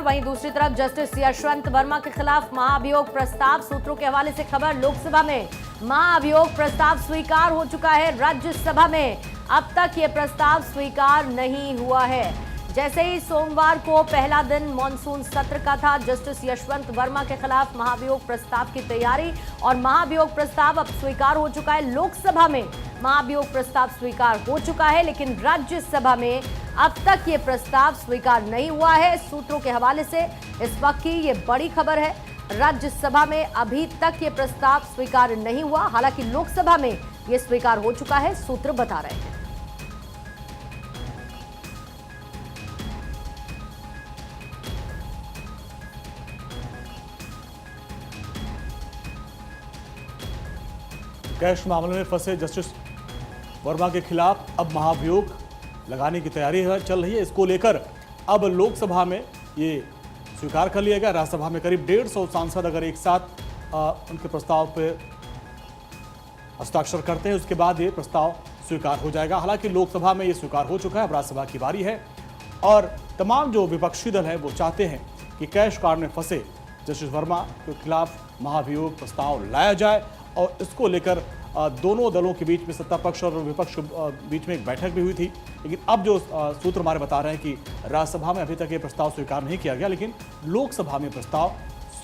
वहीं दूसरी तरफ जस्टिस यशवंत वर्मा के खिलाफ महाभियोग प्रस्ताव। सूत्रों के हवाले से खबर, लोकसभा में महाभियोग प्रस्ताव स्वीकार हो चुका है। राज्यसभा में अब तक ये प्रस्ताव स्वीकार नहीं हुआ है। जैसे ही सोमवार को पहला दिन मॉनसून सत्र का था, जस्टिस यशवंत वर्मा के खिलाफ महाभियोग प्रस्ताव की तैयारी और महाभियोग प्रस्ताव अब स्वीकार हो चुका है। लोकसभा में महाभियोग प्रस्ताव स्वीकार हो चुका है, लेकिन राज्यसभा में अब तक ये प्रस्ताव स्वीकार नहीं हुआ है। सूत्रों के हवाले से इस वक्त की ये बड़ी खबर है। राज्यसभा में अभी तक ये प्रस्ताव स्वीकार नहीं हुआ, हालांकि लोकसभा में ये स्वीकार हो चुका है, सूत्र बता रहे हैं। कैश मामले में फंसे जस्टिस वर्मा के खिलाफ अब महाभियोग लगाने की तैयारी चल रही है। इसको लेकर अब लोकसभा में ये स्वीकार कर लिया गया। राज्यसभा में करीब 150 सांसद अगर एक साथ उनके प्रस्ताव पर हस्ताक्षर करते हैं, उसके बाद ये प्रस्ताव स्वीकार हो जाएगा। हालांकि लोकसभा में ये स्वीकार हो चुका है, अब राज्यसभा की बारी है और तमाम जो विपक्षी दल है वो चाहते हैं कि कैश कांड में फंसे जस्टिस वर्मा के खिलाफ महाभियोग प्रस्ताव लाया जाए और इसको लेकर दोनों दलों के बीच में, सत्ता पक्ष और विपक्ष के बीच में एक बैठक भी हुई थी। लेकिन अब जो सूत्र हमारे बता रहे हैं कि राज्यसभा में अभी तक ये प्रस्ताव स्वीकार नहीं किया गया, लेकिन लोकसभा में प्रस्ताव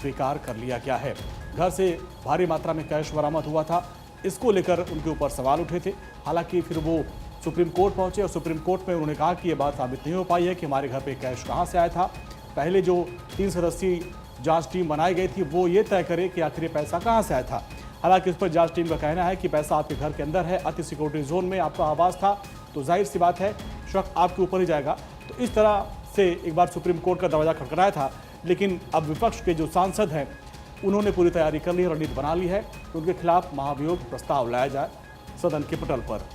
स्वीकार कर लिया गया है। घर से भारी मात्रा में कैश बरामद हुआ था, इसको लेकर उनके ऊपर सवाल उठे थे। हालांकि फिर वो सुप्रीम कोर्ट पहुंचे और सुप्रीम कोर्ट में उन्होंने कहा कि ये बात साबित नहीं हो पाई है कि हमारे घर पर कैश कहाँ से आया था। पहले जो 3 सदस्यीय जाँच टीम बनाई गई थी वो ये तय करे कि आखिर ये पैसा कहाँ से आया था। हालांकि इस पर जांच टीम का कहना है कि पैसा आपके घर के अंदर है, अति सिक्योरिटी जोन में आपका आवास था, तो जाहिर सी बात है शक आपके ऊपर ही जाएगा। तो इस तरह से एक बार सुप्रीम कोर्ट का दरवाजा खटखटाया था, लेकिन अब विपक्ष के जो सांसद हैं उन्होंने पूरी तैयारी कर ली है, रणनीति बना ली है कि उनके खिलाफ महाभियोग प्रस्ताव लाया जाए सदन के पटल पर।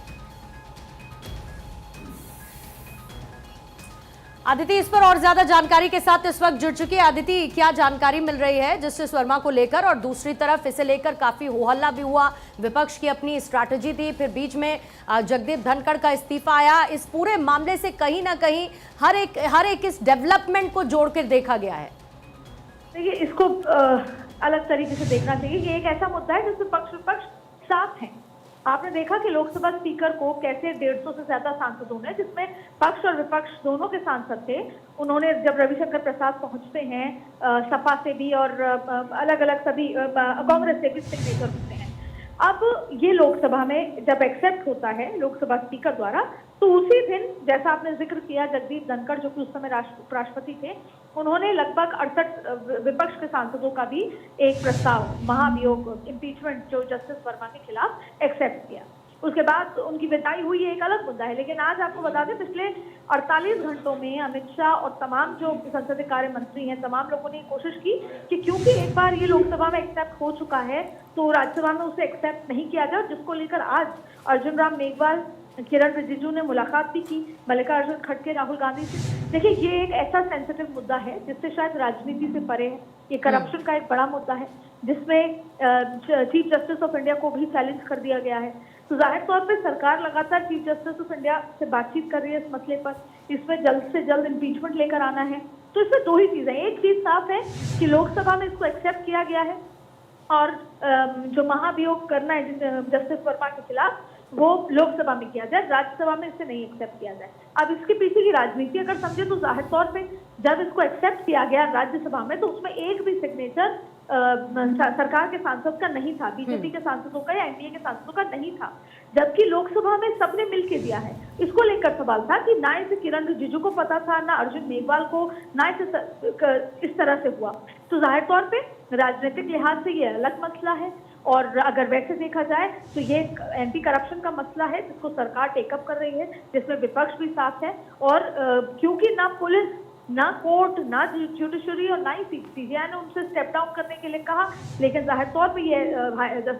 अदिति इस पर और ज्यादा जानकारी के साथ इस वक्त जुड़ चुकी है। अदिति, क्या जानकारी मिल रही है जस्टिस वर्मा को लेकर? और दूसरी तरफ इसे लेकर काफी हो हल्ला भी हुआ, विपक्ष की अपनी स्ट्रैटेजी थी, फिर बीच में जगदीप धनखड़ का इस्तीफा आया। इस पूरे मामले से कहीं ना कहीं हर एक इस डेवलपमेंट को जोड़कर देखा गया है। देखिए, इसको अलग तरीके से देखना चाहिए। ये एक ऐसा मुद्दा है जिसमें पक्ष विपक्ष साथ हैं। आपने देखा कि लोकसभा स्पीकर को कैसे 150 से ज्यादा सांसदों ने, जिसमें पक्ष और विपक्ष दोनों के सांसद थे, उन्होंने जब रविशंकर प्रसाद पहुंचते हैं सपा से भी और अलग अलग सभी कांग्रेस से भी सिग्नेचर होते हैं। अब ये लोकसभा में जब एक्सेप्ट होता है लोकसभा स्पीकर द्वारा, तो उसी दिन, जैसा आपने जिक्र किया, जगदीप धनखड़ जो कि उस समय उपराष्ट्रपति थे, उन्होंने लगभग 68 विपक्ष के सांसदों का भी एक प्रस्ताव महाभियोग इम्पीचमेंट जो जस्टिस वर्मा के खिलाफ एक्सेप्ट किया। उसके बाद उनकी विदाई हुई, एक अलग मुद्दा है। लेकिन आज आपको बता दें, पिछले 48 घंटों में अमित शाह और तमाम जो संसदीय कार्य मंत्री हैं, तमाम लोगों ने कोशिश की कि क्योंकि एक बार ये लोकसभा में एक्सेप्ट हो चुका है तो राज्यसभा में उसे एक्सेप्ट नहीं किया जाए, जिसको लेकर आज अर्जुन राम मेघवाल, किरण रिजिजू ने मुलाकात भी की, मल्लिकार्जुन खड़गे, राहुल गांधी से। देखिए, ये एक ऐसा सेंसिटिव मुद्दा है जिससे शायद राजनीति से परे है। ये करप्शन का एक बड़ा मुद्दा है जिसमें चीफ जस्टिस ऑफ इंडिया को भी चैलेंज कर दिया गया है। तो जाहिर तौर पे सरकार लगातार चीफ जस्टिस ऑफ इंडिया से बातचीत कर रही है इस मसले पर। इसमें जल्द से जल्द इम्पीचमेंट लेकर आना है। तो इसमें दो ही चीजें, एक चीज साफ है कि लोकसभा में इसको एक्सेप्ट किया गया है और जो महाभियोग करना है जस्टिस वर्मा के खिलाफ, वो लोकसभा में किया जाए, राज्यसभा में इसे नहीं एक्सेप्ट किया जाए। अब इसके पीछे की राजनीति अगर समझे तो जाहिर तौर पे जब इसको एक्सेप्ट किया गया राज्यसभा में, तो उसमें एक भी सिग्नेचर सरकार के सांसद का नहीं था, बीजेपी के सांसदों का या एनडीए के सांसदों का नहीं था, जबकि लोकसभा में सबने मिलकर दिया है। इसको लेकर सवाल था कि ना इसे किरण रिजिजू को पता था, ना अर्जुन मेघवाल को, ना इसे इस तरह से हुआ। तो जाहिर तौर पे राजनीतिक लिहाज से ये अलग मसला है और अगर वैसे देखा जाए तो ये एंटी करप्शन का मसला है जिसको सरकार टेकअप कर रही है, जिसमें विपक्ष भी साथ है। और क्योंकि ना पुलिस, ना कोर्ट, ना जुडिशरी और ना ही सीजीआई ने उनसे स्टेप डाउन करने के लिए कहा, लेकिन जाहिर तौर पे ये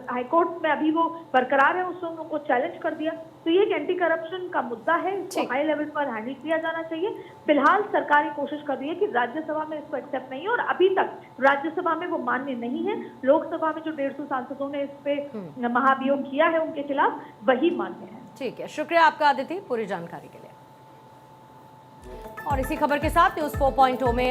हाईकोर्ट में अभी वो बरकरार है, उसने उनको चैलेंज कर दिया। तो ये एक एंटी करप्शन का मुद्दा है, इसको हाई लेवल पर हैंडल किया जाना चाहिए। फिलहाल सरकार ये कोशिश कर रही है कि राज्यसभा में इसको एक्सेप्ट नहीं है और अभी तक राज्यसभा में वो मान्य नहीं है। लोकसभा में जो 150 सांसदों ने इस पे महाभियोग किया है उनके खिलाफ, वही मान्य है। ठीक है, शुक्रिया आपका अदिति पूरी जानकारी के लिए। और इसी खबर के साथ न्यूज़ 4.0 में